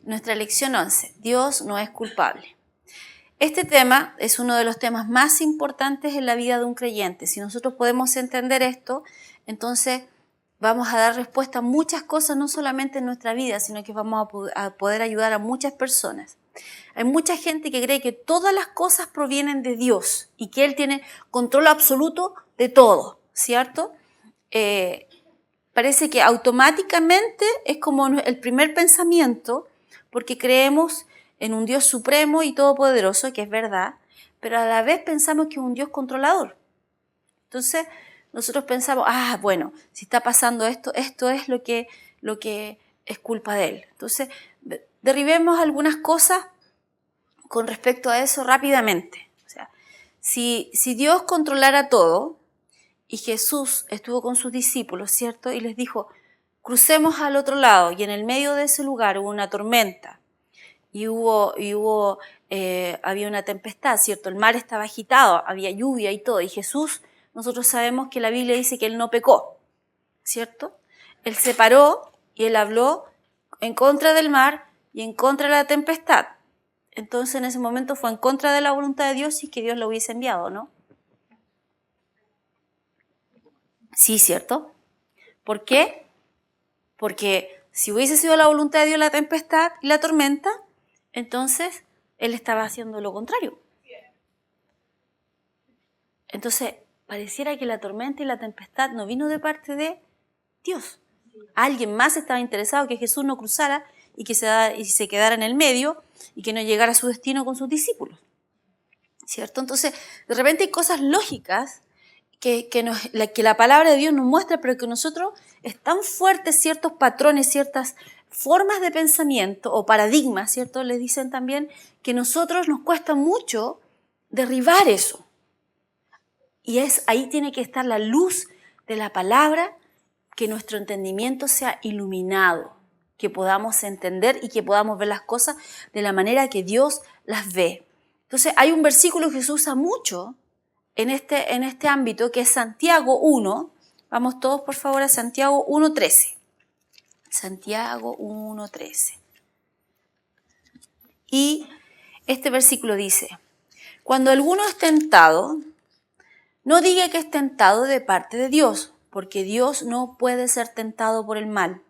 Nuestra lección 11. Dios no es culpable. Este tema es uno de los temas más importantes en la vida de un creyente. Si nosotros podemos entender esto, entonces vamos a dar respuesta a muchas cosas, no solamente en nuestra vida, sino que vamos a poder ayudar a muchas personas. Hay mucha gente que cree que todas las cosas provienen de Dios y que Él tiene control absoluto de todo, ¿cierto? Parece que automáticamente es como el primer pensamiento, porque creemos en un Dios supremo y todopoderoso, que es verdad, pero a la vez pensamos que es un Dios controlador. Entonces, nosotros pensamos, bueno, si está pasando esto, esto es lo que es culpa de Él. Entonces, derribemos algunas cosas con respecto a eso rápidamente. O sea, si Dios controlara todo, y Jesús estuvo con sus discípulos, ¿cierto? Y les dijo, crucemos al otro lado, y en el medio de ese lugar hubo una tormenta, y había una tempestad, ¿cierto? El mar estaba agitado, había lluvia y todo, y Jesús, nosotros sabemos que la Biblia dice que Él no pecó, ¿cierto? Él se paró y Él habló en contra del mar y en contra de la tempestad. Entonces en ese momento fue en contra de la voluntad de Dios y que Dios lo hubiese enviado, ¿no? Sí, ¿cierto? ¿Por qué? Porque si hubiese sido la voluntad de Dios la tempestad y la tormenta, entonces Él estaba haciendo lo contrario. Entonces, pareciera que la tormenta y la tempestad no vino de parte de Dios. Alguien más estaba interesado que Jesús no cruzara y que se quedara en el medio y que no llegara a su destino con sus discípulos, ¿cierto? Entonces, de repente hay cosas lógicas que la palabra de Dios nos muestra, pero que nosotros es tan fuertes ciertos patrones, ciertas formas de pensamiento o paradigmas, ¿cierto? Les dicen también que a nosotros nos cuesta mucho derribar eso. Y ahí tiene que estar la luz de la palabra, que nuestro entendimiento sea iluminado, que podamos entender y que podamos ver las cosas de la manera que Dios las ve. Entonces hay un versículo que se usa mucho en este ámbito, que es Santiago 1. Vamos todos por favor a Santiago 1:13. Santiago 1:13. Y este versículo dice, cuando alguno es tentado, no diga que es tentado de parte de Dios, porque Dios no puede ser tentado por el mal,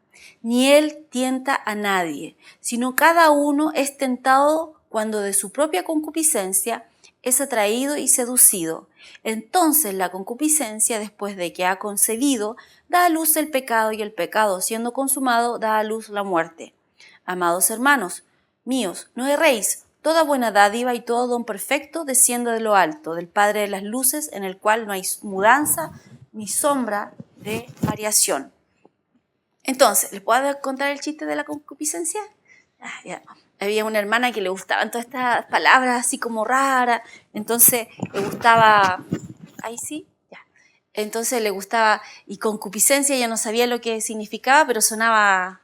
ni Él tienta a nadie, sino cada uno es tentado cuando de su propia concupiscencia es atraído y seducido. Entonces la concupiscencia, después de que ha concebido, da a luz el pecado, y el pecado, siendo consumado, da a luz la muerte. Amados hermanos míos, no erréis. Toda buena dádiva y todo don perfecto desciende de lo alto, del Padre de las luces, en el cual no hay mudanza ni sombra de variación. Entonces, ¿les puedo contar el chiste de la concupiscencia? Ya. Había una hermana que le gustaban todas estas palabras así como raras, entonces le gustaba, ahí sí, ya. Entonces le gustaba, y concupiscencia ella no sabía lo que significaba, pero sonaba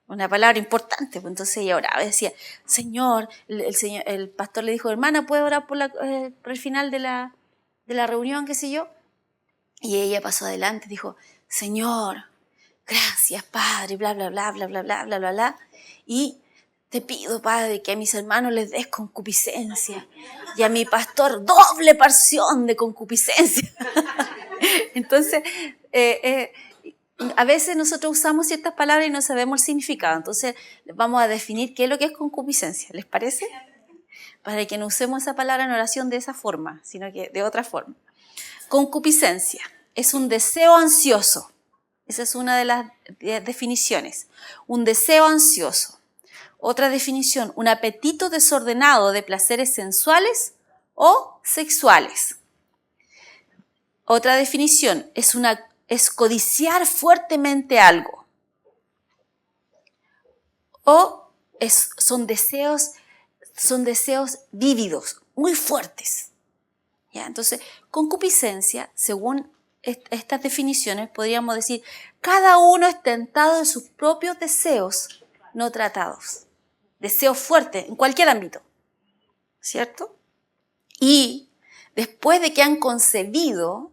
una palabra importante. Entonces ella oraba y decía, Señor, el pastor le dijo, hermana, ¿puede orar por el final de la reunión, qué sé yo? Y ella pasó adelante y dijo, Señor, gracias, Padre, bla, bla, bla, bla, bla, bla, bla, bla, bla. Y te pido, Padre, que a mis hermanos les des concupiscencia y a mi pastor doble porción de concupiscencia. Entonces, a veces nosotros usamos ciertas palabras y no sabemos el significado. Entonces, vamos a definir qué es lo que es concupiscencia. ¿Les parece? Para que no usemos esa palabra en oración de esa forma, sino que de otra forma. Concupiscencia es un deseo ansioso. Esa es una de las definiciones. Un deseo ansioso. Otra definición, un apetito desordenado de placeres sensuales o sexuales. Otra definición, es codiciar fuertemente algo. O son deseos vívidos, muy fuertes. ¿Ya? Entonces, concupiscencia, según estas definiciones, podríamos decir, cada uno es tentado de sus propios deseos no tratados. Deseos fuertes, en cualquier ámbito. ¿Cierto? Y después de que han concebido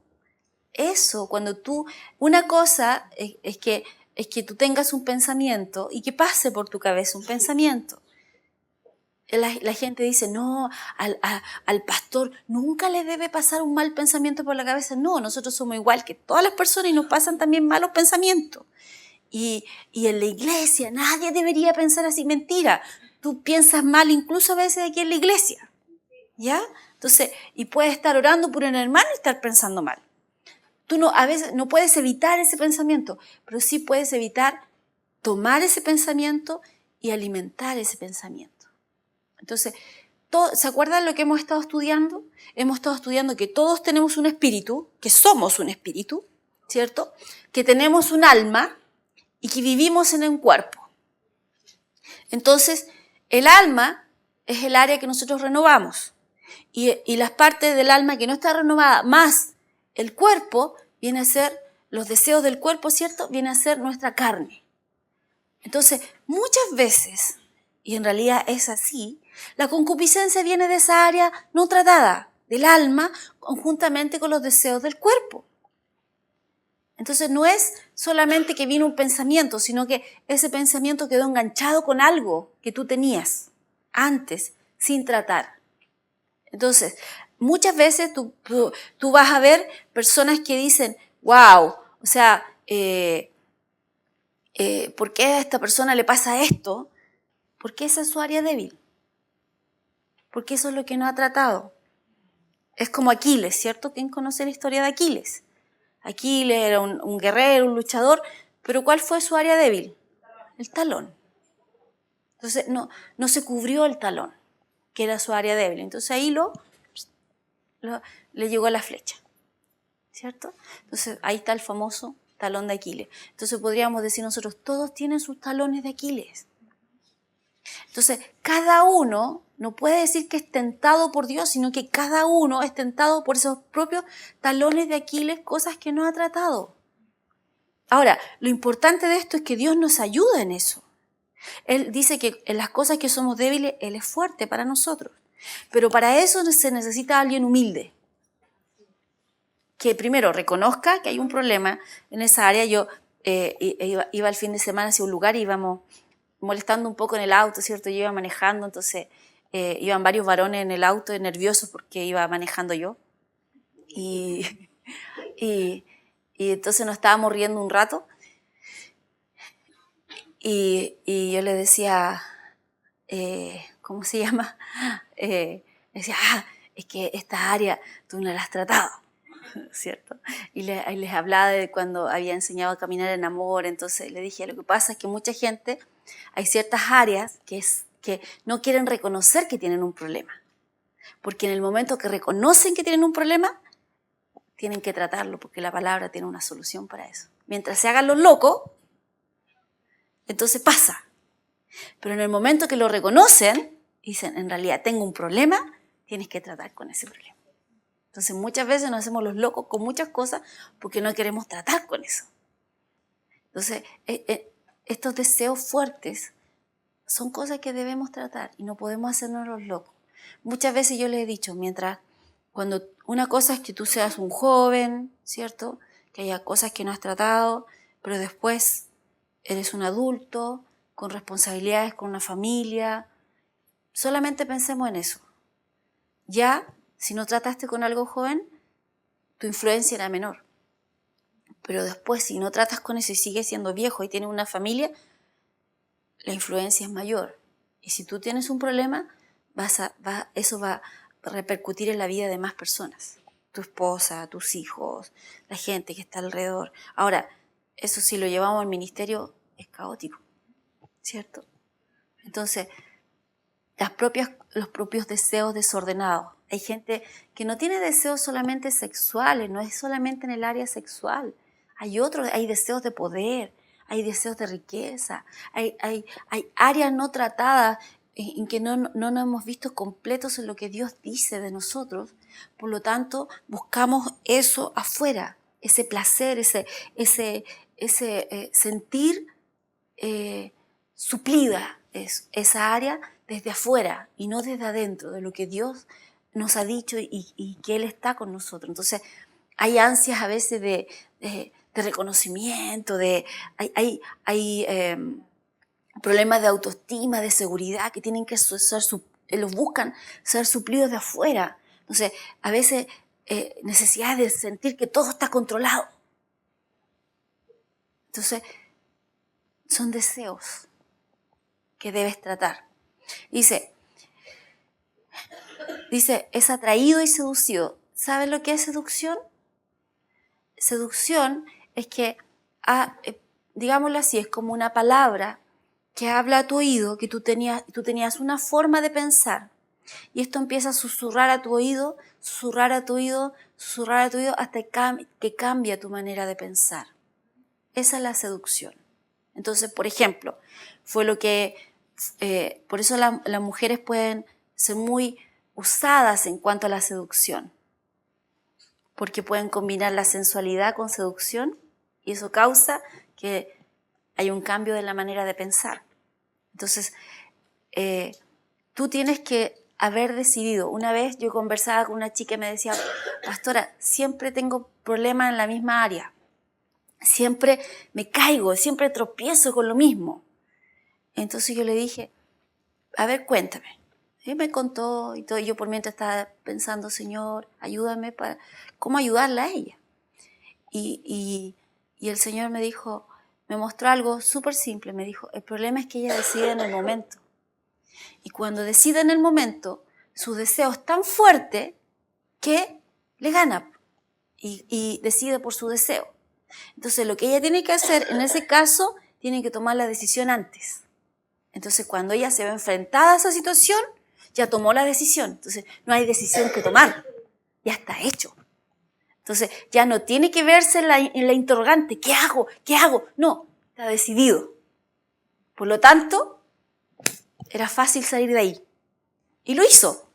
eso, cuando una cosa es que es que tú tengas un pensamiento y que pase por tu cabeza un pensamiento. La gente dice, no, al pastor nunca le debe pasar un mal pensamiento por la cabeza. No, nosotros somos igual que todas las personas y nos pasan también malos pensamientos. Y en la iglesia nadie debería pensar así. Mentira, tú piensas mal incluso a veces aquí en la iglesia. ¿Ya? Entonces, y puedes estar orando por un hermano y estar pensando mal. Tú a veces no puedes evitar ese pensamiento, pero sí puedes evitar tomar ese pensamiento y alimentar ese pensamiento. Entonces, ¿se acuerdan lo que hemos estado estudiando? Hemos estado estudiando que todos tenemos un espíritu, que somos un espíritu, ¿cierto? Que tenemos un alma y que vivimos en un cuerpo. Entonces, el alma es el área que nosotros renovamos. Y las partes del alma que no está renovada, más el cuerpo, viene a ser los deseos del cuerpo, ¿cierto? Viene a ser nuestra carne. Entonces, muchas veces, y en realidad es así, la concupiscencia viene de esa área no tratada, del alma, conjuntamente con los deseos del cuerpo. Entonces no es solamente que vino un pensamiento, sino que ese pensamiento quedó enganchado con algo que tú tenías antes, sin tratar. Entonces, muchas veces tú vas a ver personas que dicen, wow, o sea, ¿por qué a esta persona le pasa esto? Porque esa es su área débil. Porque eso es lo que no ha tratado. Es como Aquiles, ¿cierto? ¿Quién conoce la historia de Aquiles? Aquiles era un guerrero, un luchador, pero ¿cuál fue su área débil? El talón. Entonces no se cubrió el talón, que era su área débil. Entonces ahí le llegó la flecha, ¿cierto? Entonces ahí está el famoso talón de Aquiles. Entonces podríamos decir nosotros, todos tienen sus talones de Aquiles. Entonces, cada uno no puede decir que es tentado por Dios, sino que cada uno es tentado por esos propios talones de Aquiles, cosas que no ha tratado. Ahora, lo importante de esto es que Dios nos ayuda en eso. Él dice que en las cosas que somos débiles, Él es fuerte para nosotros. Pero para eso se necesita alguien humilde, que primero reconozca que hay un problema en esa área. Yo iba el fin de semana hacia un lugar y íbamos molestando un poco en el auto, ¿cierto? Yo iba manejando, entonces iban varios varones en el auto nerviosos porque iba manejando yo. Y entonces nos estábamos riendo un rato y yo le decía, ¿cómo se llama? Decía, es que esta área tú no la has tratado, ¿cierto? Y les hablaba de cuando había enseñado a caminar en amor. Entonces le dije, lo que pasa es que mucha gente, hay ciertas áreas que no quieren reconocer que tienen un problema, porque en el momento que reconocen que tienen un problema, tienen que tratarlo, porque la palabra tiene una solución para eso. Mientras se hagan los locos, entonces pasa. Pero en el momento que lo reconocen, dicen, en realidad tengo un problema, tienes que tratar con ese problema. Entonces muchas veces nos hacemos los locos con muchas cosas porque no queremos tratar con eso. Entonces estos deseos fuertes son cosas que debemos tratar y no podemos hacernos los locos. Muchas veces yo les he dicho, cuando una cosa es que tú seas un joven, ¿cierto? Que haya cosas que no has tratado, pero después eres un adulto con responsabilidades, con una familia. Solamente pensemos en eso. Ya, si no trataste con algo joven, tu influencia era menor. Pero después, si no tratas con eso y sigues siendo viejo y tienes una familia, la influencia es mayor. Y si tú tienes un problema, eso va a repercutir en la vida de más personas. Tu esposa, tus hijos, la gente que está alrededor. Ahora, eso si lo llevamos al ministerio es caótico, ¿cierto? Entonces, los propios deseos desordenados. Hay gente que no tiene deseos solamente sexuales, no es solamente en el área sexual. Hay deseos de poder, hay deseos de riqueza, hay áreas no tratadas en que no nos hemos visto completos en lo que Dios dice de nosotros. Por lo tanto, buscamos eso afuera, ese placer, ese sentir suplida esa área desde afuera y no desde adentro, de lo que Dios nos ha dicho y que Él está con nosotros. Entonces, hay ansias a veces de reconocimiento, hay problemas de autoestima, de seguridad que tienen que los buscan ser suplidos de afuera. Entonces, a veces necesidad de sentir que todo está controlado. Entonces, son deseos que debes tratar. Dice, es atraído y seducido. ¿Sabes lo que es seducción? Seducción es que, digámoslo así, es como una palabra que habla a tu oído, que tú tenías una forma de pensar. Y esto empieza a susurrar a tu oído, susurrar a tu oído, susurrar a tu oído, hasta que cambia tu manera de pensar. Esa es la seducción. Entonces, por ejemplo, fue lo que, por eso las mujeres pueden ser muy usadas en cuanto a la seducción, porque pueden combinar la sensualidad con seducción y eso causa que hay un cambio de la manera de pensar. Entonces, tú tienes que haber decidido. Una vez yo conversaba con una chica y me decía, pastora, siempre tengo problemas en la misma área. Siempre me caigo, siempre tropiezo con lo mismo. Entonces yo le dije, a ver, cuéntame. Y me contó y todo. Y yo por mientras estaba pensando, Señor, ayúdame para cómo ayudarla a ella. Y el Señor me dijo, me mostró algo súper simple. Me dijo, el problema es que ella decide en el momento. Y cuando decide en el momento, su deseo es tan fuerte que le gana y decide por su deseo. Entonces, lo que ella tiene que hacer en ese caso, tiene que tomar la decisión antes. Entonces, cuando ella se ve enfrentada a esa situación, ya tomó la decisión. Entonces, no hay decisión que tomar. Ya está hecho. Entonces, ya no tiene que verse en la interrogante. ¿Qué hago? ¿Qué hago? No, está decidido. Por lo tanto, era fácil salir de ahí. Y lo hizo.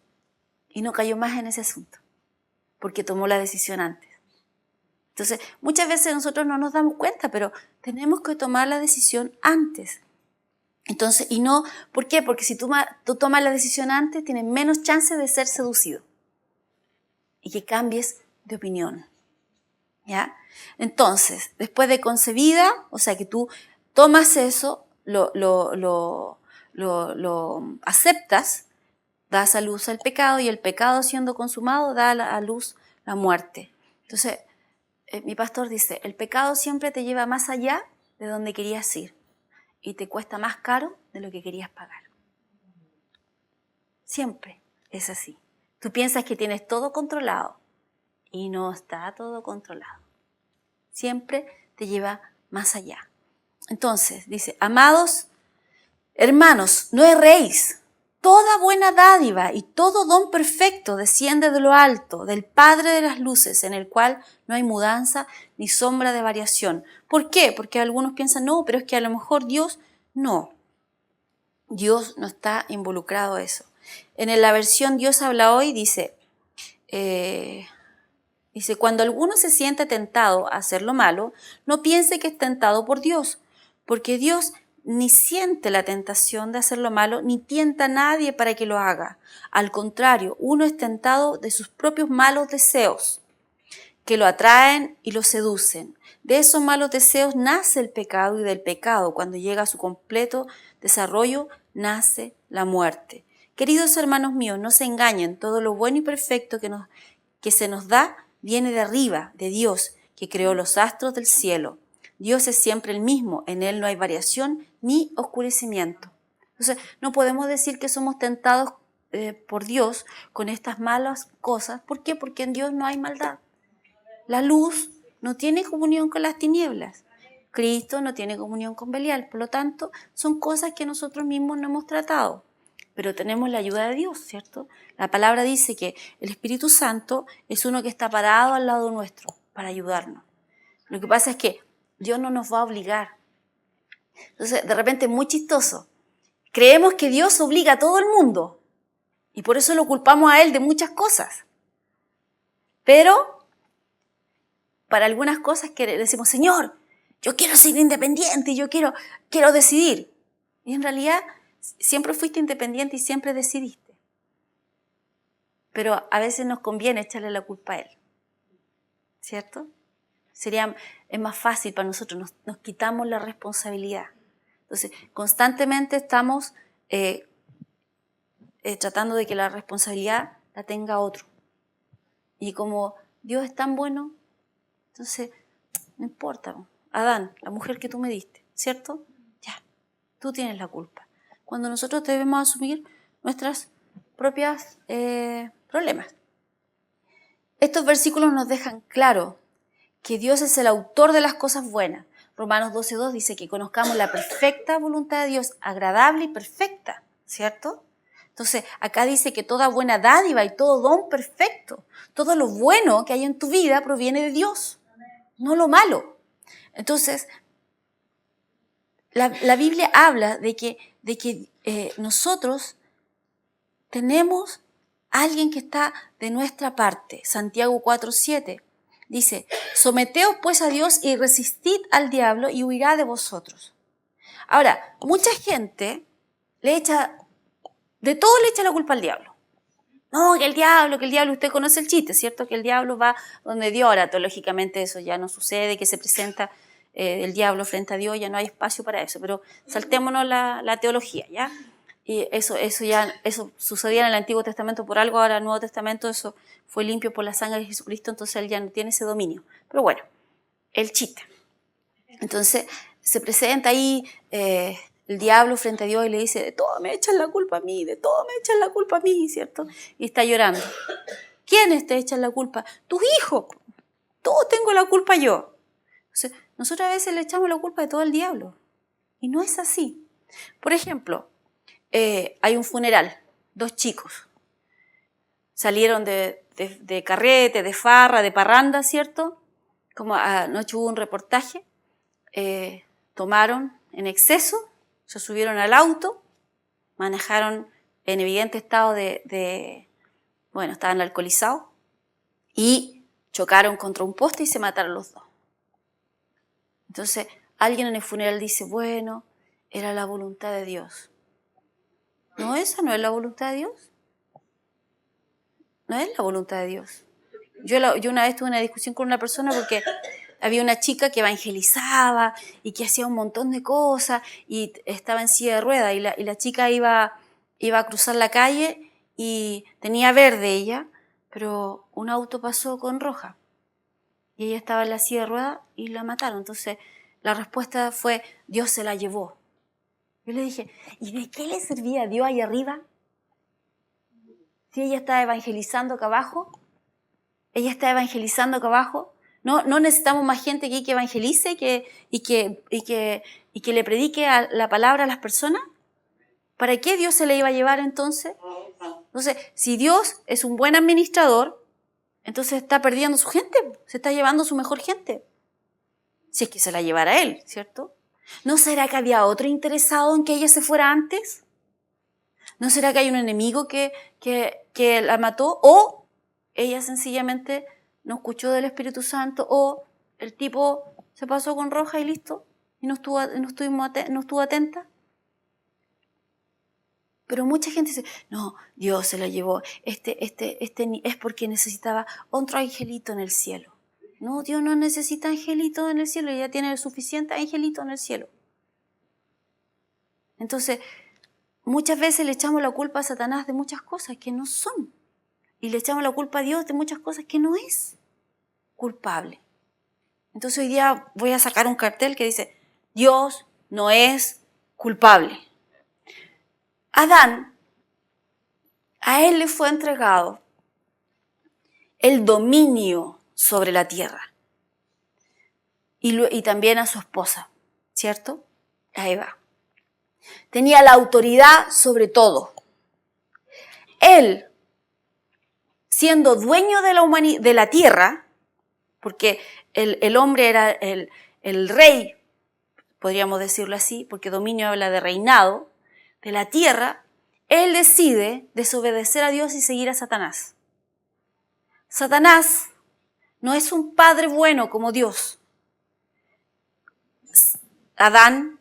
Y no cayó más en ese asunto. Porque tomó la decisión antes. Entonces, muchas veces nosotros no nos damos cuenta, pero tenemos que tomar la decisión antes. Entonces, y no, ¿por qué? Porque si tú tomas la decisión antes, tienes menos chance de ser seducido y que cambies de opinión. ¿Ya? Entonces, después de concebida, o sea que tú tomas eso, lo aceptas, das a luz al pecado y el pecado siendo consumado da a luz la muerte. Entonces, mi pastor dice, el pecado siempre te lleva más allá de donde querías ir y te cuesta más caro de lo que querías pagar. Siempre es así. Tú piensas que tienes todo controlado y no está todo controlado. Siempre te lleva más allá. Entonces, dice, amados hermanos, no erréis. Toda buena dádiva y todo don perfecto desciende de lo alto, del Padre de las luces, en el cual no hay mudanza ni sombra de variación. ¿Por qué? Porque algunos piensan, no, pero es que a lo mejor Dios no. Dios no está involucrado en eso. En la versión Dios habla hoy dice, cuando alguno se siente tentado a hacer lo malo, no piense que es tentado por Dios, porque Dios ni siente la tentación de hacer lo malo, ni tienta a nadie para que lo haga. Al contrario, uno es tentado de sus propios malos deseos, que lo atraen y lo seducen. De esos malos deseos nace el pecado y del pecado, cuando llega a su completo desarrollo, nace la muerte. Queridos hermanos míos, no se engañen, todo lo bueno y perfecto que se nos da viene de arriba, de Dios, que creó los astros del cielo. Dios es siempre el mismo, en Él no hay variación ni oscurecimiento. Entonces, no podemos decir que somos tentados por Dios con estas malas cosas. ¿Por qué? Porque en Dios no hay maldad. La luz no tiene comunión con las tinieblas. Cristo no tiene comunión con Belial. Por lo tanto, son cosas que nosotros mismos no hemos tratado. Pero tenemos la ayuda de Dios, ¿cierto? La palabra dice que el Espíritu Santo es uno que está parado al lado nuestro para ayudarnos. Lo que pasa es que Dios no nos va a obligar. Entonces, de repente es muy chistoso. Creemos que Dios obliga a todo el mundo y por eso lo culpamos a Él de muchas cosas. Pero para algunas cosas que decimos, Señor, yo quiero ser independiente, yo quiero decidir. Y en realidad siempre fuiste independiente y siempre decidiste. Pero a veces nos conviene echarle la culpa a Él. ¿cierto? Es más fácil para nosotros, nos quitamos la responsabilidad. Entonces, constantemente estamos tratando de que la responsabilidad la tenga otro. Y como Dios es tan bueno, entonces, no importa. Adán, la mujer que tú me diste, ¿cierto? Ya, tú tienes la culpa. Cuando nosotros debemos asumir nuestras propias problemas. Estos versículos nos dejan claro que Dios es el autor de las cosas buenas. Romanos 12:2 dice que conozcamos la perfecta voluntad de Dios, agradable y perfecta, ¿cierto? Entonces, acá dice que toda buena dádiva y todo don perfecto, todo lo bueno que hay en tu vida proviene de Dios, no lo malo. Entonces, la Biblia habla de que nosotros tenemos a alguien que está de nuestra parte. Santiago 4:7 dice, someteos pues a Dios y resistid al diablo y huirá de vosotros. Ahora, mucha gente de todo le echa la culpa al diablo. No, que el diablo, usted conoce el chiste, ¿cierto? Que el diablo va donde Dios. Ahora, teológicamente eso ya no sucede, que se presenta el diablo frente a Dios, ya no hay espacio para eso, pero saltémonos la teología, ¿ya? Y eso sucedía en el Antiguo Testamento por algo, ahora en el Nuevo Testamento eso fue limpio por la sangre de Jesucristo, entonces él ya no tiene ese dominio. Pero bueno, el chiste. Entonces se presenta ahí el diablo frente a Dios y le dice, de todo me echan la culpa a mí, de todo me echan la culpa a mí, ¿cierto? Y está llorando. ¿Quiénes te echan la culpa? Tus hijos. Todo tengo la culpa yo. Entonces, nosotros a veces le echamos la culpa de todo al diablo. Y no es así. Por ejemplo, hay un funeral, 2 chicos. Salieron de carrete, de farra, de parranda, ¿cierto? Como anoche hubo un reportaje. Tomaron en exceso, se subieron al auto, manejaron en evidente estado estaban alcoholizados y chocaron contra un poste y se mataron los 2. Entonces, alguien en el funeral dice, bueno, era la voluntad de Dios. No, esa no es la voluntad de Dios. No es la voluntad de Dios. Yo una vez tuve una discusión con una persona porque había una chica que evangelizaba y que hacía un montón de cosas y estaba en silla de ruedas y la chica iba a cruzar la calle y tenía verde ella, pero un auto pasó con roja y ella estaba en la silla de ruedas y la mataron. Entonces la respuesta fue, Dios se la llevó. Yo le dije, ¿y de qué le servía a Dios ahí arriba? Si ella está evangelizando acá abajo, no necesitamos más gente que evangelice y que le predique la palabra a las personas. ¿Para qué Dios se le iba a llevar entonces? Entonces, si Dios es un buen administrador, entonces está perdiendo su gente, se está llevando su mejor gente. Si es que se la llevara él, ¿cierto? ¿No será que había otro interesado en que ella se fuera antes? ¿No será que hay un enemigo que la mató? ¿O ella sencillamente no escuchó del Espíritu Santo? ¿O el tipo se pasó con roja y listo? ¿Y no estuvo atenta? Pero mucha gente dice, no, Dios se la llevó. Es porque necesitaba otro angelito en el cielo. No, Dios no necesita angelito en el cielo, ella tiene suficiente angelito en el cielo. Entonces, muchas veces le echamos la culpa a Satanás de muchas cosas que no son. Y le echamos la culpa a Dios de muchas cosas que no es culpable. Entonces hoy día voy a sacar un cartel que dice, Dios no es culpable. Adán, a él le fue entregado el dominio sobre la tierra. Y también a su esposa, ¿cierto? A Eva. Tenía la autoridad sobre todo. Él, siendo dueño de la tierra, porque el hombre era el rey, podríamos decirlo así, porque dominio habla de reinado, de la tierra, él decide desobedecer a Dios y seguir a Satanás. Satanás no es un padre bueno como Dios. Adán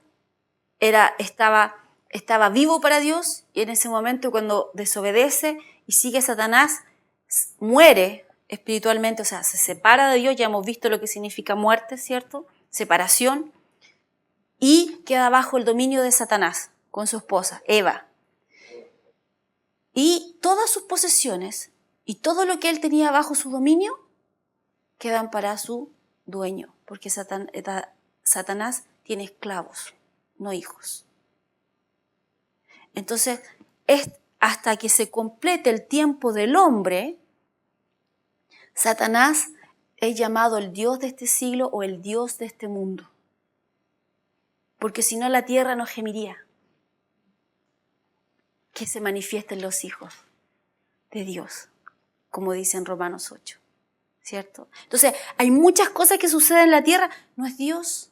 estaba vivo para Dios y en ese momento cuando desobedece y sigue a Satanás, muere espiritualmente, o sea, se separa de Dios, ya hemos visto lo que significa muerte, ¿cierto? Separación, y queda bajo el dominio de Satanás con su esposa, Eva. Y todas sus posesiones y todo lo que él tenía bajo su dominio quedan para su dueño, porque Satanás tiene esclavos, no hijos. Entonces, hasta que se complete el tiempo del hombre, Satanás es llamado el Dios de este siglo o el Dios de este mundo. Porque si no, la tierra no gemiría que se manifiesten los hijos de Dios, como dice en Romanos 8, ¿cierto? Entonces, hay muchas cosas que suceden en la tierra, no es Dios.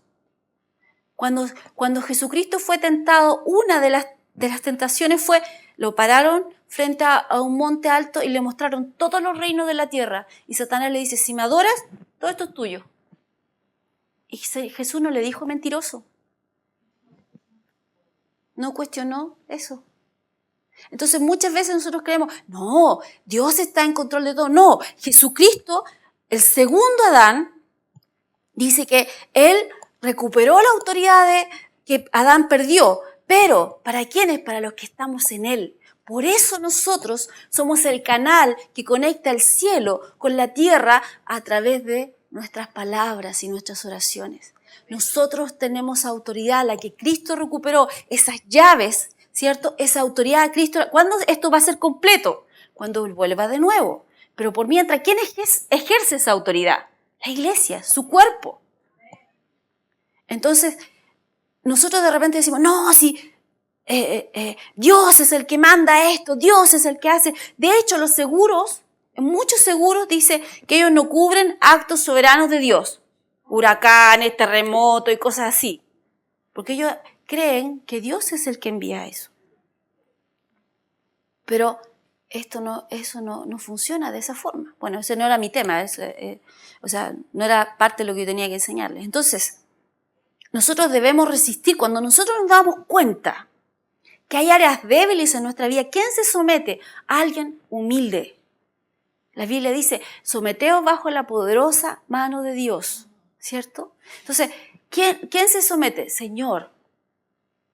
Cuando Jesucristo fue tentado, una de las tentaciones fue, lo pararon frente a un monte alto y le mostraron todos los reinos de la tierra. Y Satanás le dice, si me adoras, todo esto es tuyo. Y Jesús no le dijo mentiroso. No cuestionó eso. Entonces muchas veces nosotros creemos, no, Dios está en control de todo. No, Jesucristo, el segundo Adán, dice que Él recuperó la autoridad que Adán perdió. Pero, ¿para quiénes? Para los que estamos en Él. Por eso nosotros somos el canal que conecta el cielo con la tierra a través de nuestras palabras y nuestras oraciones. Nosotros tenemos autoridad, la que Cristo recuperó, esas llaves, ¿cierto? Esa autoridad de Cristo. ¿Cuándo esto va a ser completo? Cuando Él vuelva de nuevo. Pero por mientras, ¿quién ejerce esa autoridad? La iglesia, su cuerpo. Entonces, nosotros de repente decimos, no, si Dios es el que manda esto, Dios es el que hace. De hecho, los seguros, en muchos seguros dice que ellos no cubren actos soberanos de Dios. Huracanes, terremotos y cosas así. Porque ellos creen que Dios es el que envía eso. Pero eso no funciona de esa forma. Bueno, ese no era mi tema, no era parte de lo que yo tenía que enseñarles. Entonces, nosotros debemos resistir. Cuando nosotros nos damos cuenta que hay áreas débiles en nuestra vida, ¿quién se somete? Alguien humilde. La Biblia dice, someteos bajo la poderosa mano de Dios, ¿cierto? Entonces, ¿quién se somete? Señor,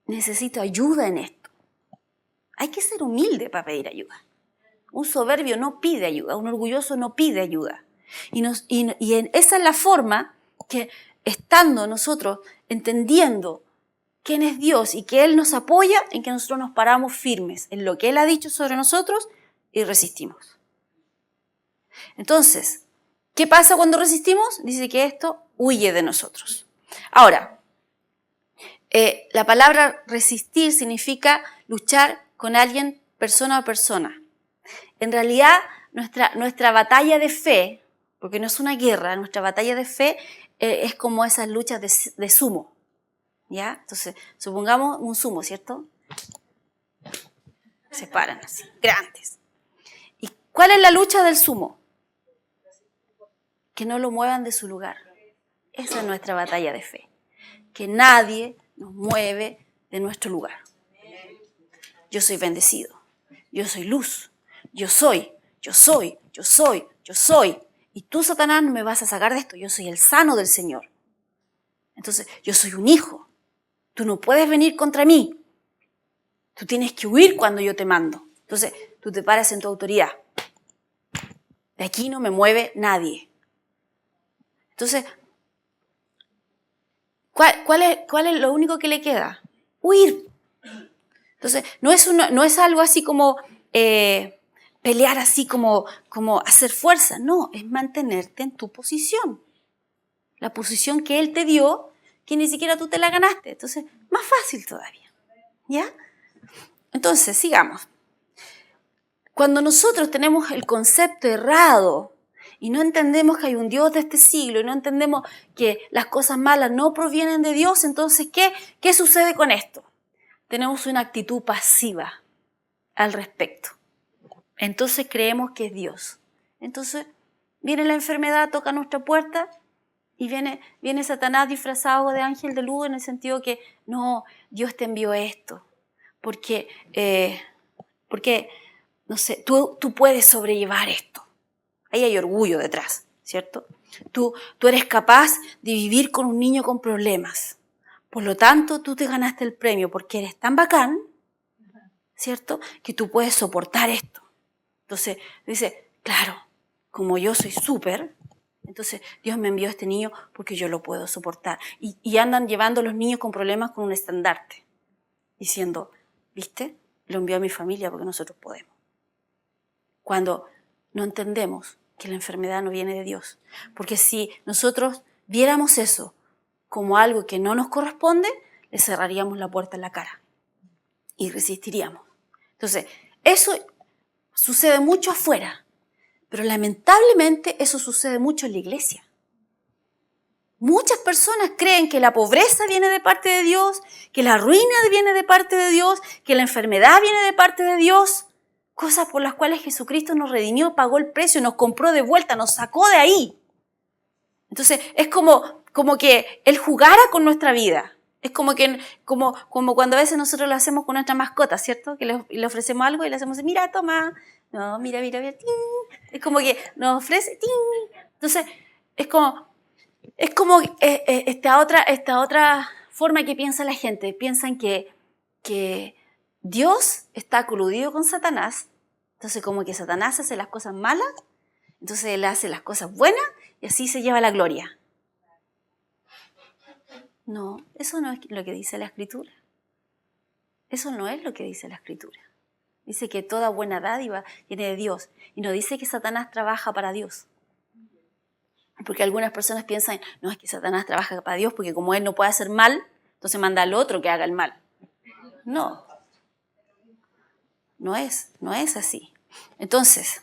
necesito ayuda en esto. Hay que ser humilde para pedir ayuda. Un soberbio no pide ayuda, un orgulloso no pide ayuda. Esa es la forma que, estando nosotros entendiendo quién es Dios y que Él nos apoya, en que nosotros nos paramos firmes en lo que Él ha dicho sobre nosotros y resistimos. Entonces, ¿qué pasa cuando resistimos? Dice que esto huye de nosotros. Ahora, la palabra resistir significa luchar con alguien persona a persona. En realidad, nuestra batalla de fe, porque no es una guerra, nuestra batalla de fe es como esas luchas de sumo. ¿Ya? Entonces, supongamos un sumo, ¿cierto? Se paran así, grandes. ¿Y cuál es la lucha del sumo? Que no lo muevan de su lugar. Esa es nuestra batalla de fe. Que nadie nos mueve de nuestro lugar. Yo soy bendecido. Yo soy luz. Yo soy. Y tú, Satanás, no me vas a sacar de esto. Yo soy el sano del Señor. Entonces, yo soy un hijo. Tú no puedes venir contra mí. Tú tienes que huir cuando yo te mando. Entonces, tú te paras en tu autoridad. De aquí no me mueve nadie. Entonces, ¿cuál es lo único que le queda? Huir. Entonces, no es algo así como pelear así como hacer fuerza. No, es mantenerte en tu posición. La posición que Él te dio, que ni siquiera tú te la ganaste. Entonces, más fácil todavía. ¿Ya? Entonces, sigamos. Cuando nosotros tenemos el concepto errado y no entendemos que hay un Dios de este siglo y no entendemos que las cosas malas no provienen de Dios, entonces, ¿qué sucede con esto? Tenemos una actitud pasiva al respecto. Entonces creemos que es Dios. Entonces viene la enfermedad, toca nuestra puerta y viene Satanás disfrazado de ángel de luz en el sentido que no, Dios te envió esto. Porque no sé, tú puedes sobrellevar esto. Ahí hay orgullo detrás, ¿cierto? Tú eres capaz de vivir con un niño con problemas. Por lo tanto, tú te ganaste el premio porque eres tan bacán, ¿cierto? Que tú puedes soportar esto. Entonces, dice, claro, como yo soy súper, entonces Dios me envió a este niño porque yo lo puedo soportar. Y andan llevando a los niños con problemas con un estandarte, diciendo, ¿viste? Lo envió a mi familia porque nosotros podemos. Cuando no entendemos que la enfermedad no viene de Dios. Porque si nosotros viéramos eso como algo que no nos corresponde, le cerraríamos la puerta en la cara y resistiríamos. Entonces, eso sucede mucho afuera, pero lamentablemente eso sucede mucho en la iglesia. Muchas personas creen que la pobreza viene de parte de Dios, que la ruina viene de parte de Dios, que la enfermedad viene de parte de Dios. Cosas por las cuales Jesucristo nos redimió, pagó el precio, nos compró de vuelta, nos sacó de ahí. Entonces, es como que Él jugara con nuestra vida. Es como cuando a veces nosotros lo hacemos con nuestra mascota, ¿cierto? Que le ofrecemos algo y le hacemos, mira, toma. No, mira, ting. Es como que nos ofrece, ting. Entonces, es como esta otra forma que piensa la gente. Piensan que Dios está coludido con Satanás, entonces como que Satanás hace las cosas malas, entonces él hace las cosas buenas y así se lleva la gloria. No, eso no es lo que dice la Escritura. Eso no es lo que dice la Escritura. Dice que toda buena dádiva viene de Dios y no dice que Satanás trabaja para Dios. Porque algunas personas piensan, no, es que Satanás trabaja para Dios porque como él no puede hacer mal, entonces manda al otro que haga el mal. No. No es así. Entonces,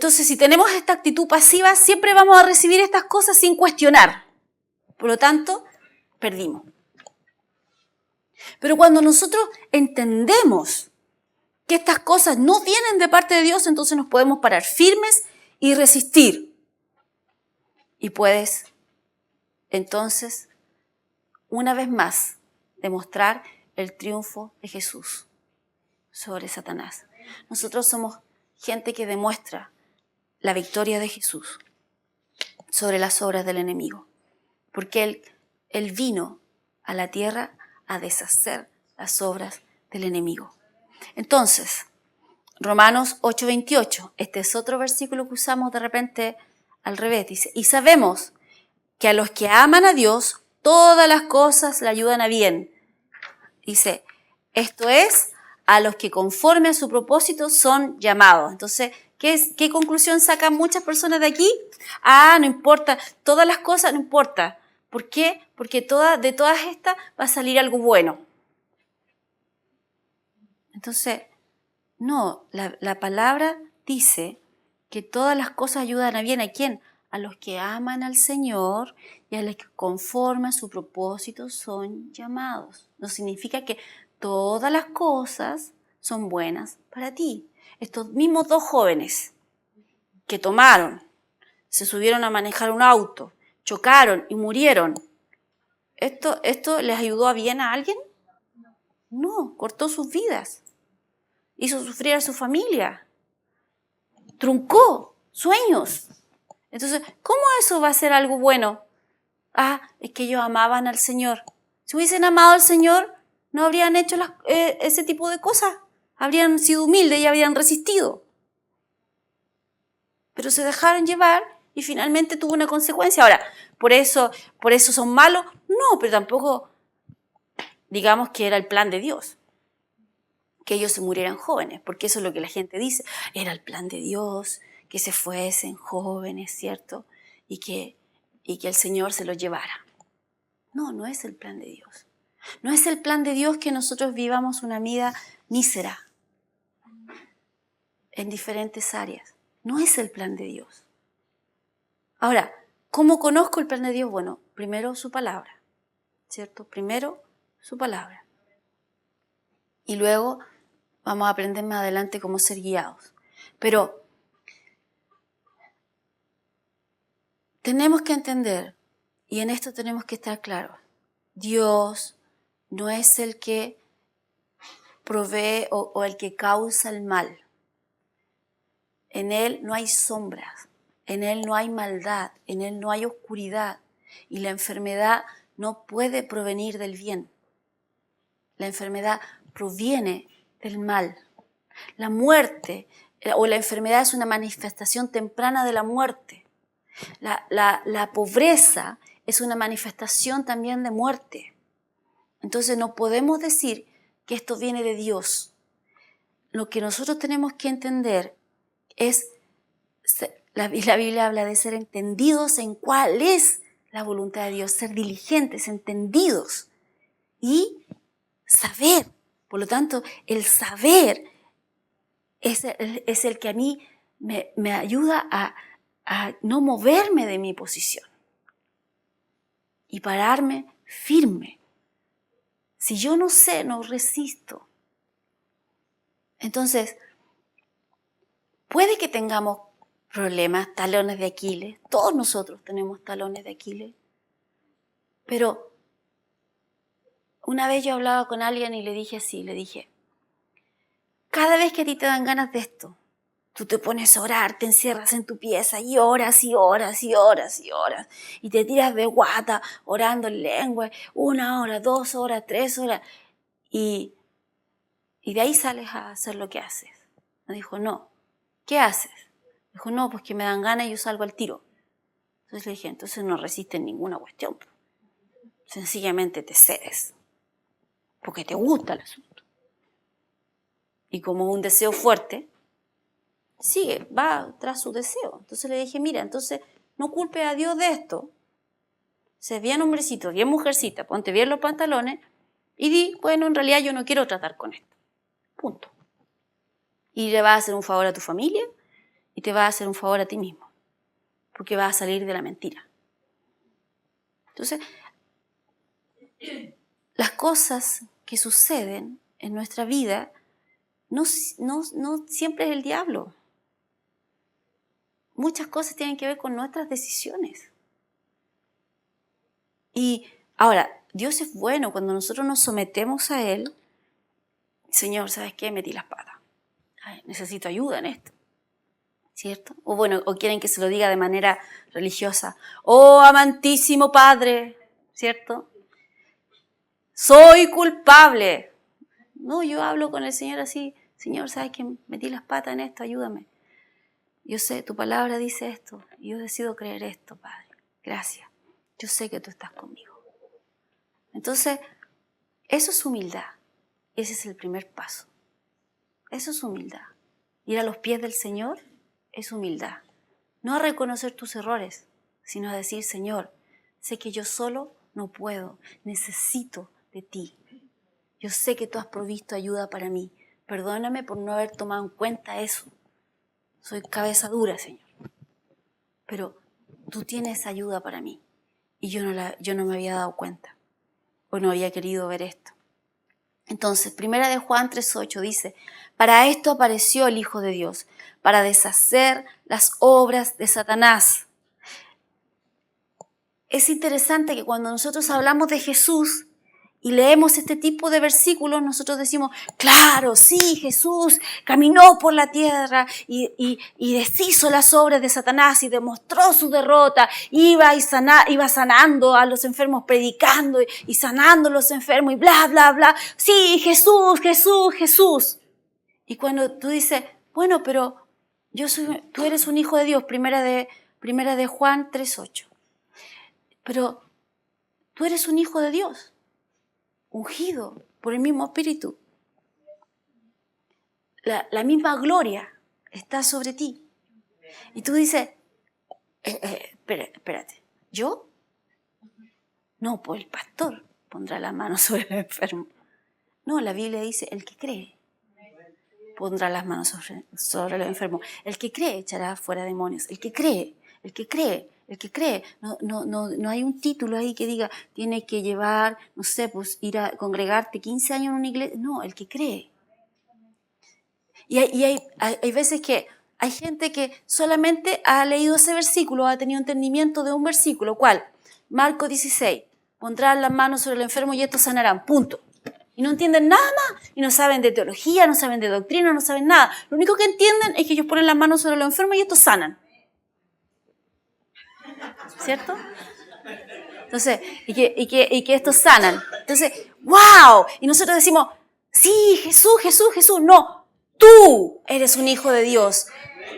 si tenemos esta actitud pasiva, siempre vamos a recibir estas cosas sin cuestionar. Por lo tanto, perdimos. Pero cuando nosotros entendemos que estas cosas no vienen de parte de Dios, entonces nos podemos parar firmes y resistir. Y puedes, entonces, una vez más, demostrar el triunfo de Jesús sobre Satanás. Nosotros somos gente que demuestra la victoria de Jesús sobre las obras del enemigo, porque Él vino a la tierra a deshacer las obras del enemigo. Entonces, Romanos 8:28, este es otro versículo que usamos de repente al revés, dice, y sabemos que a los que aman a Dios, todas las cosas le ayudan a bien. Dice, esto es, a los que conforme a su propósito son llamados. Entonces, ¿qué conclusión sacan muchas personas de aquí? No importa, todas las cosas no importa. ¿Por qué? Porque de todas estas va a salir algo bueno. Entonces, no, la palabra dice que todas las cosas ayudan a bien. ¿A quién? A los que aman al Señor y a los que conforme a su propósito son llamados. No significa que todas las cosas son buenas para ti. Estos mismos dos jóvenes que se subieron a manejar un auto, chocaron y murieron. ¿Esto les ayudó a bien a alguien? No, cortó sus vidas, hizo sufrir a su familia, truncó sueños. Entonces, ¿cómo eso va a ser algo bueno? Es que ellos amaban al Señor. Si hubiesen amado al Señor, no habrían hecho ese tipo de cosas. Habrían sido humildes y habrían resistido. Pero se dejaron llevar y finalmente tuvo una consecuencia. Ahora, ¿por eso son malos? No, pero tampoco digamos que era el plan de Dios, que ellos se murieran jóvenes, porque eso es lo que la gente dice. Era el plan de Dios, que se fuesen jóvenes, ¿cierto? Y que el Señor se los llevara. No es el plan de Dios. No es el plan de Dios que nosotros vivamos una vida mísera en diferentes áreas. No es el plan de Dios. Ahora, ¿cómo conozco el plan de Dios? Bueno, primero su palabra, ¿cierto? Primero su palabra. Y luego vamos a aprender más adelante cómo ser guiados. Pero tenemos que entender, y en esto tenemos que estar claros, Dios no es el que provee o el que causa el mal. En Él no hay sombras, en Él no hay maldad, en Él no hay oscuridad. Y la enfermedad no puede provenir del bien. La enfermedad proviene del mal. La muerte o la enfermedad es una manifestación temprana de la muerte. La pobreza es una manifestación también de muerte. Entonces no podemos decir que esto viene de Dios. Lo que nosotros tenemos que entender es, la Biblia habla de ser entendidos en cuál es la voluntad de Dios, ser diligentes, entendidos y saber. Por lo tanto, el saber es el que a mí me ayuda a no moverme de mi posición y pararme firme. Si yo no sé, no resisto. Entonces, puede que tengamos problemas, talones de Aquiles. Todos nosotros tenemos talones de Aquiles. Pero una vez yo hablaba con alguien y le dije así, le dije, cada vez que a ti te dan ganas de esto, tú te pones a orar, te encierras en tu pieza y oras y oras y oras y oras. Y te tiras de guata orando en lengua, 1 hora, 2 horas, 3 horas. Y de ahí sales a hacer lo que haces. Me dijo, no, ¿qué haces? Dijo, no, pues que me dan ganas y yo salgo al tiro. Entonces le dije, entonces no resistes ninguna cuestión. Sencillamente te cedes. Porque te gusta el asunto. Y como es un deseo fuerte, sigue, va tras su deseo. Entonces le dije, mira, entonces no culpes a Dios de esto. Sé bien hombrecito, bien mujercita, ponte bien los pantalones y di, bueno, en realidad yo no quiero tratar con esto. Punto. Y le vas a hacer un favor a tu familia y te vas a hacer un favor a ti mismo. Porque vas a salir de la mentira. Entonces, las cosas que suceden en nuestra vida no siempre es el diablo. Muchas cosas tienen que ver con nuestras decisiones. Y ahora, Dios es bueno cuando nosotros nos sometemos a Él. Señor, ¿sabes qué? Metí las patas. Ay, necesito ayuda en esto. ¿Cierto? O bueno, o quieren que se lo diga de manera religiosa. Oh, amantísimo Padre, ¿cierto? Soy culpable. No, yo hablo con el Señor así. Señor, ¿sabes qué? Metí las patas en esto, ayúdame. Yo sé, tu palabra dice esto. Y yo decido creer esto, Padre. Gracias. Yo sé que tú estás conmigo. Entonces, eso es humildad. Ese es el primer paso. Eso es humildad. Ir a los pies del Señor es humildad. No a reconocer tus errores, sino a decir, Señor, sé que yo solo no puedo, necesito de ti. Yo sé que tú has provisto ayuda para mí. Perdóname por no haber tomado en cuenta eso. Soy cabeza dura, Señor. Pero tú tienes ayuda para mí. Y yo no me había dado cuenta. O no había querido ver esto. Entonces, 1 Juan 3:8 dice, para esto apareció el Hijo de Dios, para deshacer las obras de Satanás. Es interesante que cuando nosotros hablamos de Jesús y leemos este tipo de versículos, nosotros decimos, claro, sí, Jesús caminó por la tierra y deshizo las obras de Satanás y demostró su derrota, iba sanando a los enfermos, predicando y sanando a los enfermos y bla, bla, bla. Sí, Jesús, Jesús, Jesús. Y cuando tú dices, bueno, pero tú eres un hijo de Dios, primera de Juan 3:8. Pero tú eres un hijo de Dios, ungido por el mismo Espíritu. La misma gloria está sobre ti. Y tú dices, espérate, ¿yo? No, pues el pastor pondrá las manos sobre el enfermo. No, la Biblia dice, el que cree pondrá las manos sobre el enfermo. El que cree echará fuera demonios. El que cree. No hay un título ahí que diga, tienes que llevar, no sé, pues ir a congregarte 15 años en una iglesia. No, el que cree. Y hay veces que hay gente que solamente ha leído ese versículo, ha tenido entendimiento de un versículo. ¿Cuál? Marcos 16. Pondrán las manos sobre el enfermo y estos sanarán. Punto. Y no entienden nada más. Y no saben de teología, no saben de doctrina, no saben nada. Lo único que entienden es que ellos ponen las manos sobre los enfermos y estos sanan. ¿Cierto? Entonces, y que estos sanan. Entonces, ¡wow! Y nosotros decimos, sí, Jesús, Jesús, Jesús. No, tú eres un hijo de Dios.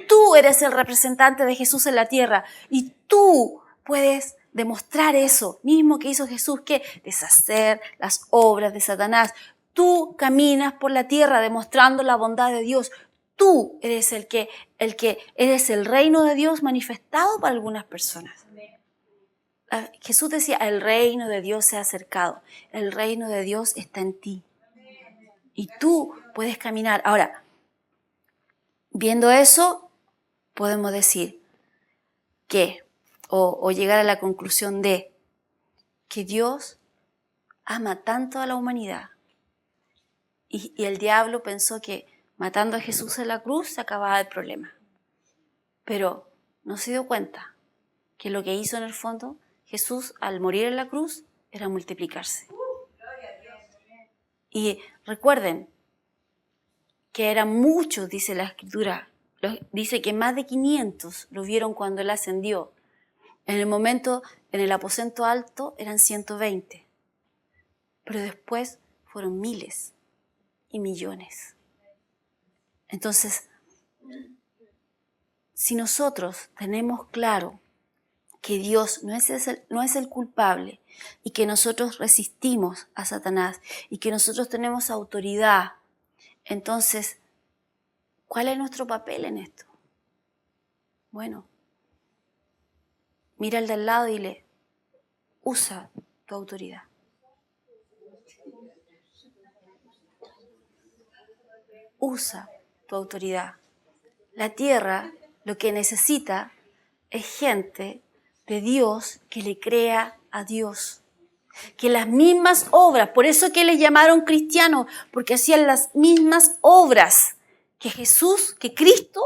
Tú eres el representante de Jesús en la tierra. Y tú puedes demostrar eso mismo que hizo Jesús, que deshacer las obras de Satanás. Tú caminas por la tierra demostrando la bondad de Dios. Tú eres el que eres el reino de Dios manifestado para algunas personas. Jesús decía, el reino de Dios se ha acercado. El reino de Dios está en ti. Y tú puedes caminar. Ahora, viendo eso, podemos decir que, o llegar a la conclusión de que Dios ama tanto a la humanidad y el diablo pensó que matando a Jesús en la cruz se acababa el problema. Pero no se dio cuenta que lo que hizo en el fondo Jesús al morir en la cruz era multiplicarse. Y recuerden que eran muchos, dice la Escritura, dice que más de 500 lo vieron cuando Él ascendió. En el momento, en el aposento alto, eran 120. Pero después fueron miles y millones. Entonces, si nosotros tenemos claro que Dios no es el culpable y que nosotros resistimos a Satanás y que nosotros tenemos autoridad, entonces, ¿cuál es nuestro papel en esto? Bueno, mira al de al lado y dile, usa tu autoridad. Usa tu autoridad. La tierra lo que necesita es gente de Dios que le crea a Dios. Que las mismas obras, por eso que les llamaron cristianos, porque hacían las mismas obras que Jesús, que Cristo,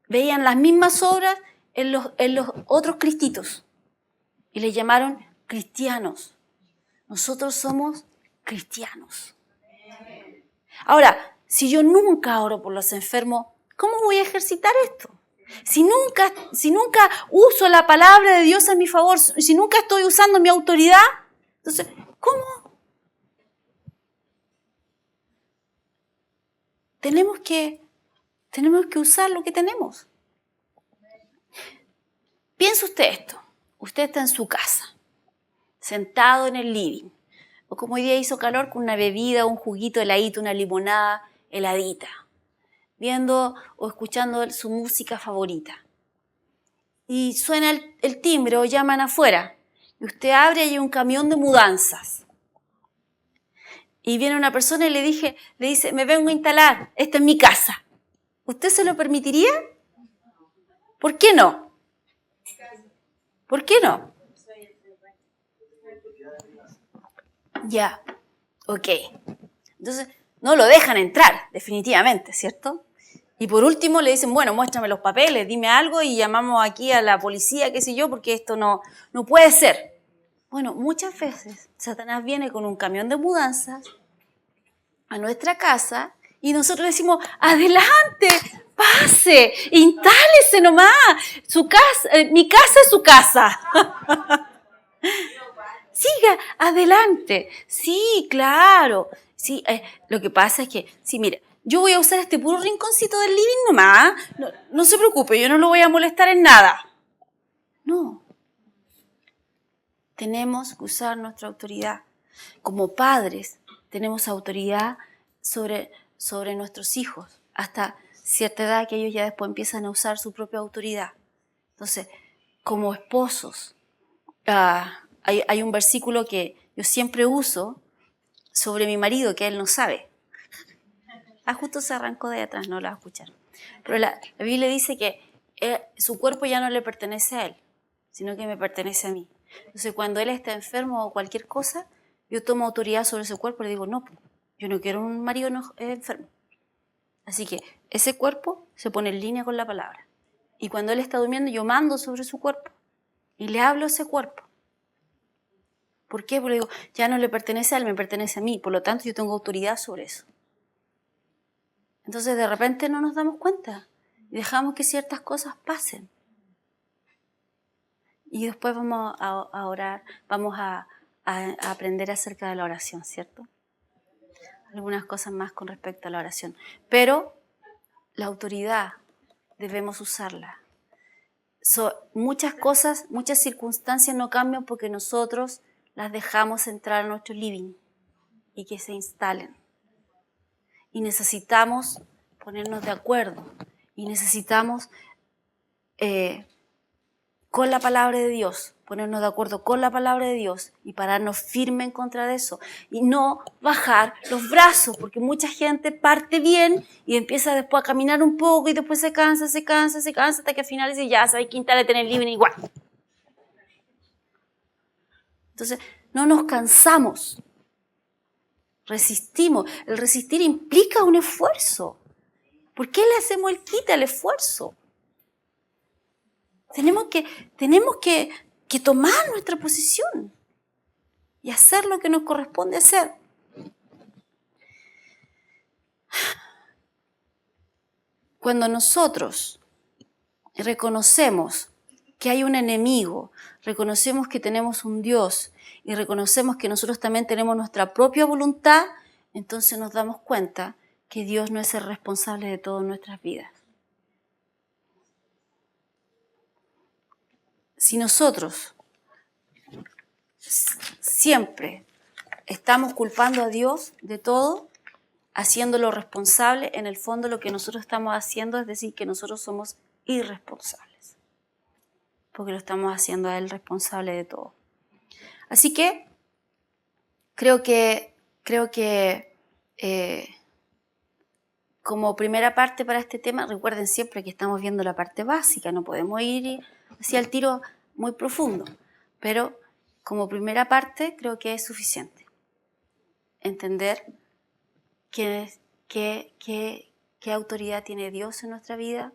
veían las mismas obras en los otros cristitos. Y les llamaron cristianos. Nosotros somos cristianos. Ahora, si yo nunca oro por los enfermos, ¿cómo voy a ejercitar esto? Si nunca uso la palabra de Dios a mi favor, si nunca estoy usando mi autoridad, entonces, ¿cómo? Tenemos que usar lo que tenemos. Piense usted esto. Usted está en su casa, sentado en el living, o como hoy día hizo calor, con una bebida, un juguito heladito, una limonada heladita, viendo o escuchando su música favorita. Y suena el timbre o llaman afuera. Y usted abre y hay un camión de mudanzas. Y viene una persona y le dice, me vengo a instalar, esta es mi casa. ¿Usted se lo permitiría? ¿Por qué no? ¿Por qué no? Ya, ok. Entonces, no lo dejan entrar, definitivamente, ¿cierto? Y por último le dicen, bueno, muéstrame los papeles, dime algo y llamamos aquí a la policía, qué sé yo, porque esto no puede ser. Bueno, muchas veces Satanás viene con un camión de mudanzas a nuestra casa y nosotros decimos, adelante, pase, instálese nomás, mi casa es su casa. Siga, adelante. Sí, claro. Sí, lo que pasa es que, sí, mira, yo voy a usar este puro rinconcito del living nomás. No se preocupe, yo no lo voy a molestar en nada. No. Tenemos que usar nuestra autoridad. Como padres, tenemos autoridad sobre nuestros hijos, hasta cierta edad que ellos ya después empiezan a usar su propia autoridad. Entonces, como esposos, hay un versículo que yo siempre uso sobre mi marido, que él no sabe. Justo se arrancó de atrás, no lo va a escuchar. Pero la Biblia dice que su cuerpo ya no le pertenece a él, sino que me pertenece a mí. Entonces, cuando él está enfermo o cualquier cosa, yo tomo autoridad sobre su cuerpo y le digo, no, yo no quiero un marido enfermo. Así que ese cuerpo se pone en línea con la palabra. Y cuando él está durmiendo, yo mando sobre su cuerpo y le hablo a ese cuerpo. ¿Por qué? Porque digo, ya no le pertenece a él, me pertenece a mí. Por lo tanto, yo tengo autoridad sobre eso. Entonces, de repente no nos damos cuenta y dejamos que ciertas cosas pasen. Y después vamos a orar, vamos a aprender acerca de la oración, ¿cierto? Algunas cosas más con respecto a la oración. Pero la autoridad debemos usarla. Muchas cosas, muchas circunstancias no cambian porque nosotros las dejamos entrar a nuestro living y que se instalen. Y necesitamos ponernos de acuerdo y necesitamos con la palabra de Dios, ponernos de acuerdo con la palabra de Dios y pararnos firme en contra de eso y no bajar los brazos, porque mucha gente parte bien y empieza después a caminar un poco y después se cansa hasta que al final dice, ya, sabes que instale tener libre igual. Entonces, no nos cansamos, resistimos. El resistir implica un esfuerzo. ¿Por qué le hacemos el quite al esfuerzo? Tenemos que tomar nuestra posición y hacer lo que nos corresponde hacer. Cuando nosotros reconocemos que hay un enemigo, reconocemos que tenemos un Dios y reconocemos que nosotros también tenemos nuestra propia voluntad, entonces nos damos cuenta que Dios no es el responsable de todas nuestras vidas. Si nosotros siempre estamos culpando a Dios de todo, haciéndolo responsable, en el fondo lo que nosotros estamos haciendo es decir que nosotros somos irresponsables, porque lo estamos haciendo a Él responsable de todo. Así que creo que como primera parte para este tema, recuerden siempre que estamos viendo la parte básica, no podemos ir hacia el tiro muy profundo, pero como primera parte creo que es suficiente entender qué autoridad tiene Dios en nuestra vida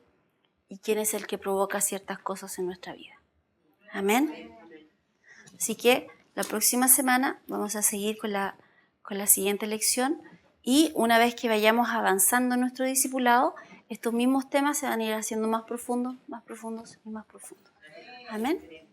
y quién es el que provoca ciertas cosas en nuestra vida. Amén. Así que la próxima semana vamos a seguir con la siguiente lección y una vez que vayamos avanzando en nuestro discipulado, estos mismos temas se van a ir haciendo más profundos y más profundos. Amén.